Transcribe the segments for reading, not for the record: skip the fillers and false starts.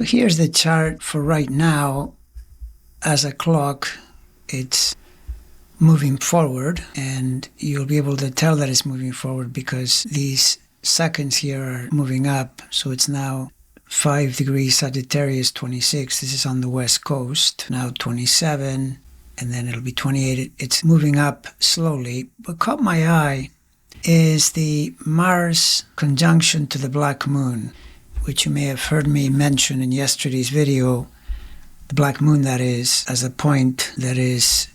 So here's the chart for right now. As a clock, it's moving forward, and you'll be able to tell that it's moving forward because these seconds here are moving up. So it's now 5 degrees Sagittarius, 26. This is on the west coast. Now 27, and then it'll be 28. It's moving up slowly. What caught my eye is the Mars conjunction to the black moon, which you may have heard me mention in yesterday's video. The black moon, that is, as a point that is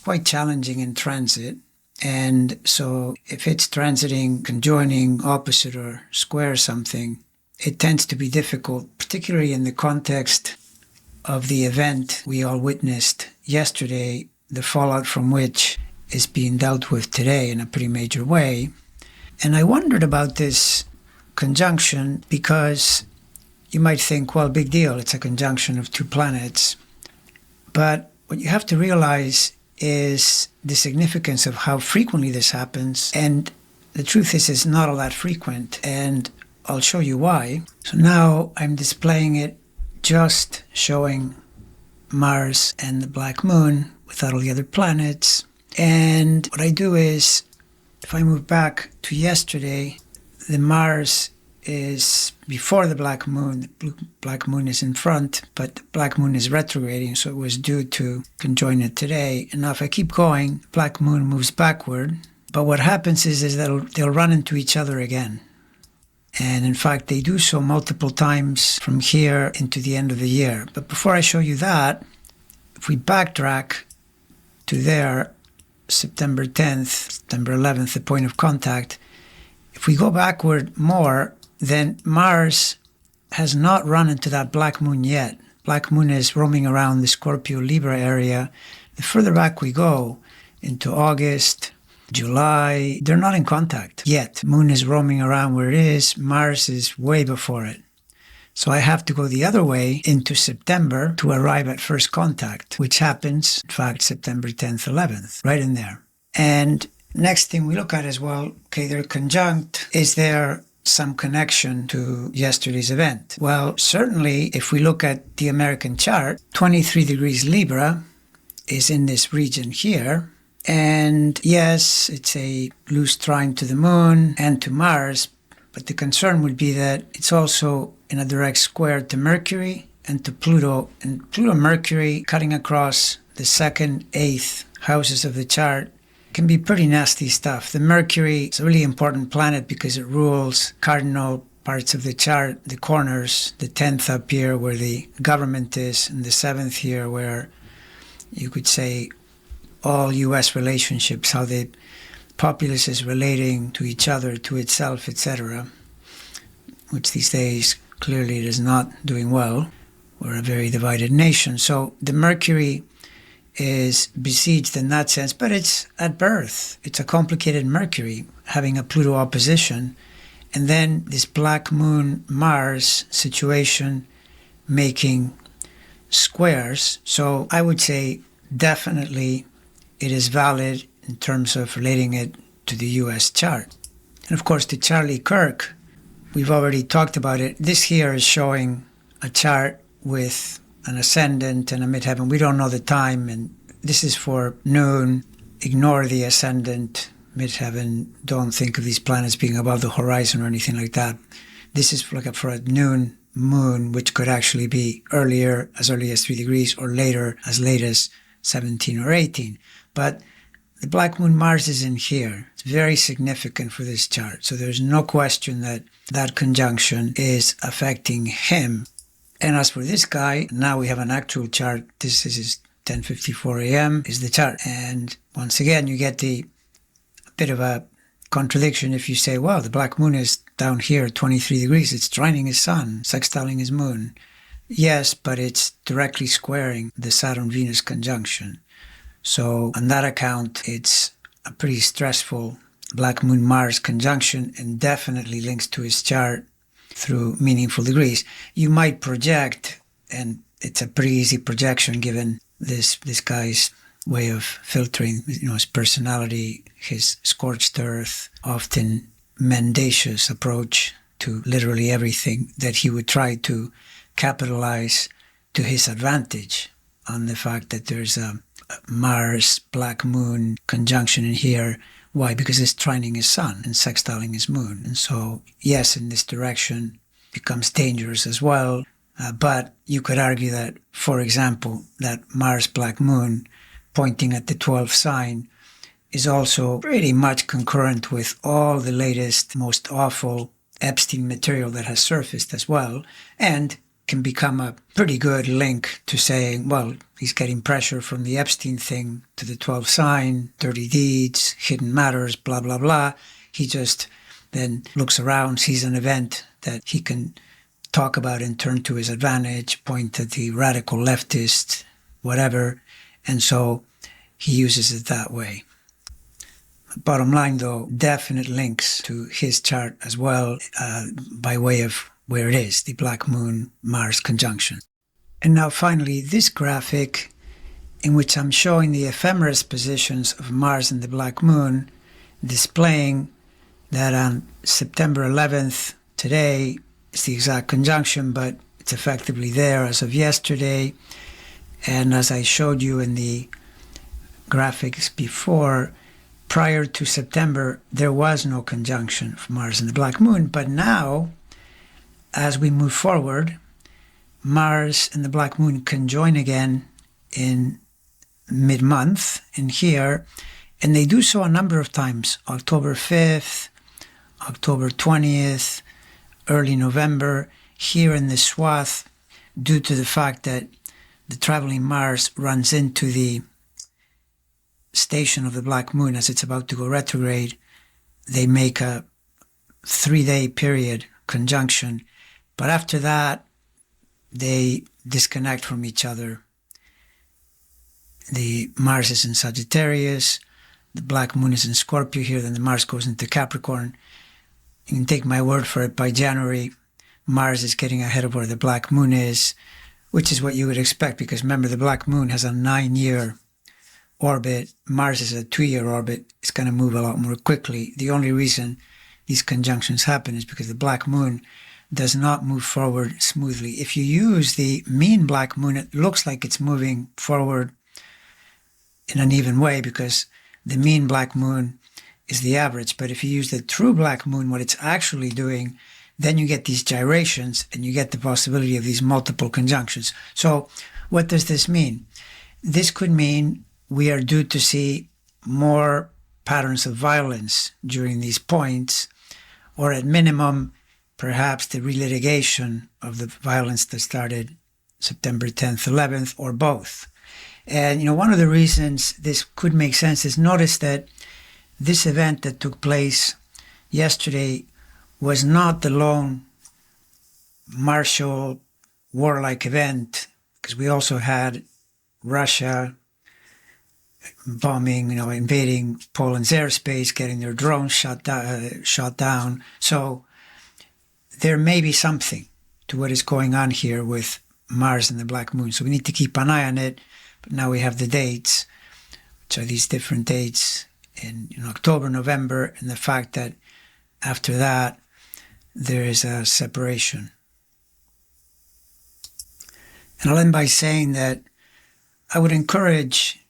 quite challenging in transit. And so if it's transiting, conjoining, opposite, or square something, it tends to be difficult, particularly in the context of the event we all witnessed yesterday, the fallout from which is being dealt with today in a pretty major way. And I wondered about this conjunction because you might think, well, big deal, it's a conjunction of two planets. But what you have to realize is the significance of how frequently this happens. And the truth is, it's not all that frequent. And I'll show you why. So now I'm displaying it just showing Mars and the black moon without all the other planets. And what I do is, if I move back to yesterday, the Mars is before the black moon. The black moon is in front, but the black moon is retrograding, so it was due to conjoin it today. And now if I keep going, the black moon moves backward. But what happens is that they'll run into each other again. And in fact, they do so multiple times from here into the end of the year. But before I show you that, if we backtrack to there, September 10th, September 11th, the point of contact, if we go backward more, then Mars has not run into that black moon yet. Black moon is roaming around the Scorpio-Libra area. The further back we go, into August, July, they're not in contact yet. Moon is roaming around where it is. Mars is way before it. So I have to go the other way into September to arrive at first contact, which happens, in fact, September 10th, 11th, right in there. And next thing we look at is, well, okay, they're conjunct. Is there some connection to yesterday's event? Well, certainly, if we look at the American chart, 23 degrees Libra is in this region here. And yes, it's a loose trine to the moon and to Mars, but the concern would be that it's also in a direct square to Mercury and to Pluto. And Pluto-Mercury cutting across the second, eighth houses of the chart can be pretty nasty stuff. The Mercury is a really important planet because it rules cardinal parts of the chart, the corners, the 10th up here where the government is, and the 7th here where you could say all U.S. relationships, how the populace is relating to each other, to itself, etc., which these days clearly it is not doing well. We're a very divided nation. So the Mercury is besieged in that sense, but it's at birth. It's a complicated Mercury having a Pluto opposition, and then this black moon Mars situation making squares. So I would say definitely it is valid in terms of relating it to the U.S. chart. And of course, the Charlie Kirk, we've already talked about it. This here is showing a chart with an ascendant and a midheaven. We don't know the time, and this is for noon. Ignore the ascendant, midheaven. Don't think of these planets being above the horizon or anything like that. This is for a noon moon, which could actually be earlier, as early as 3 degrees, or later, as late as 17 or 18. But the black moon Mars is in here. It's very significant for this chart. So there's no question that that conjunction is affecting him. And as for this guy, now we have an actual chart. This is his 10:54 a.m. is the chart. And once again, you get a bit of a contradiction if you say, well, the black moon is down here at 23 degrees. It's trining his sun, sextiling his moon. Yes, but it's directly squaring the Saturn-Venus conjunction. So on that account, it's a pretty stressful black moon Mars conjunction and definitely links to his chart through meaningful degrees. You might project, and it's a pretty easy projection given this guy's way of filtering, his personality, his scorched earth, often mendacious approach to literally everything, that he would try to capitalize to his advantage on the fact that there's a Mars black moon conjunction in here. Why? Because it's trining his sun and sextiling his moon. And so, yes, in this direction becomes dangerous as well. But you could argue that, for example, that Mars black moon pointing at the 12th sign is also pretty much concurrent with all the latest, most awful Epstein material that has surfaced as well, and can become a pretty good link to saying, well, he's getting pressure from the Epstein thing to the 12th sign, dirty deeds, hidden matters, blah, blah, blah. He just then looks around, sees an event that he can talk about and turn to his advantage, point at the radical leftist, whatever, and so he uses it that way. Bottom line, though, definite links to his chart as well, by way of where it is, the Black Moon Mars conjunction. And now finally, this graphic in which I'm showing the ephemeris positions of Mars and the Black Moon, displaying that on September 11th, today, it's the exact conjunction, but it's effectively there as of yesterday. And as I showed you in the graphics before, prior to September, there was no conjunction for Mars and the Black Moon. But now, as we move forward, Mars and the Black Moon conjoin again in mid-month in here, and they do so a number of times: October 5th, October 20th, early November, here in this swath, due to the fact that the traveling Mars runs into the station of the Black Moon as it's about to go retrograde. They make a 3-day period conjunction, but after that, they disconnect from each other. The Mars is in Sagittarius, the Black Moon is in Scorpio here, then the Mars goes into Capricorn. You can take my word for it, by January, Mars is getting ahead of where the Black Moon is, which is what you would expect, because remember, the Black Moon has a 9-year orbit. Mars is a 2-year orbit. It's going to move a lot more quickly. The only reason these conjunctions happen is because the Black Moon does not move forward smoothly. If you use the mean Black Moon, it looks like it's moving forward in an even way, because the mean Black Moon is the average. But if you use the true Black Moon, what it's actually doing, then you get these gyrations and you get the possibility of these multiple conjunctions. So what does this mean? This could mean we are due to see more patterns of violence during these points, or at minimum, perhaps the relitigation of the violence that started September 10th, 11th, or both. And, one of the reasons this could make sense is, notice that this event that took place yesterday was not the lone martial warlike event, because we also had Russia bombing, invading Poland's airspace, getting their drones shot down. So there may be something to what is going on here with Mars and the Black Moon. So we need to keep an eye on it. But now we have the dates, which are these different dates in October, November, and the fact that after that, there is a separation. And I'll end by saying that I would encourage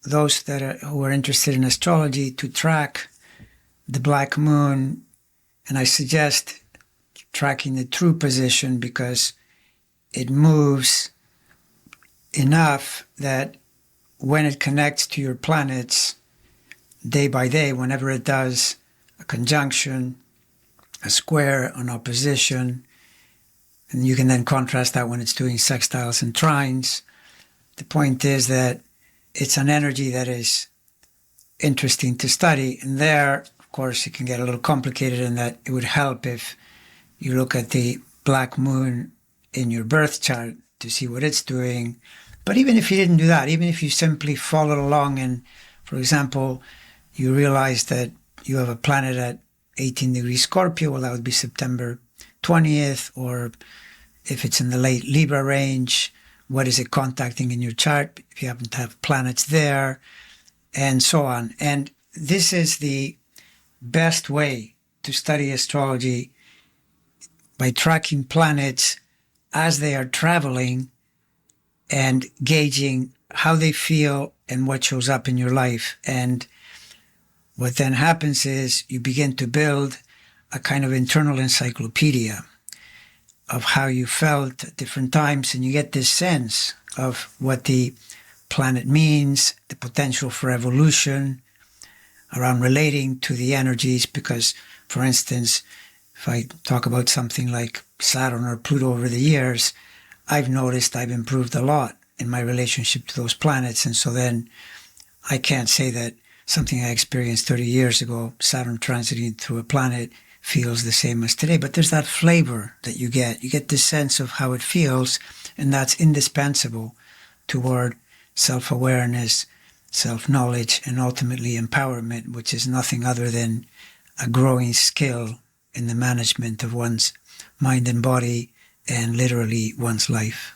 those who are interested in astrology to track the Black Moon, and I suggest tracking the true position, because it moves enough that when it connects to your planets day by day, whenever it does a conjunction, a square, an opposition, and you can then contrast that when it's doing sextiles and trines. The point is that it's an energy that is interesting to study. And there, of course, it can get a little complicated in that it would help if you look at the Black Moon in your birth chart to see what it's doing. But even if you didn't do that, even if you simply followed along and, for example, you realize that you have a planet at 18 degrees Scorpio, well, that would be September 20th, or if it's in the late Libra range, what is it contacting in your chart, if you happen to have planets there, and so on. And this is the best way to study astrology, by tracking planets as they are traveling and gauging how they feel and what shows up in your life. And what then happens is you begin to build a kind of internal encyclopedia of how you felt at different times, and you get this sense of what the planet means, the potential for evolution around relating to the energies. Because, for instance, if I talk about something like Saturn or Pluto over the years, I've noticed I've improved a lot in my relationship to those planets. And so then I can't say that something I experienced 30 years ago, Saturn transiting through a planet, feels the same as today. But there's that flavor that you get. You get this sense of how it feels, and that's indispensable toward self-awareness, self-knowledge, and ultimately empowerment, which is nothing other than a growing skill in the management of one's mind and body, and literally one's life.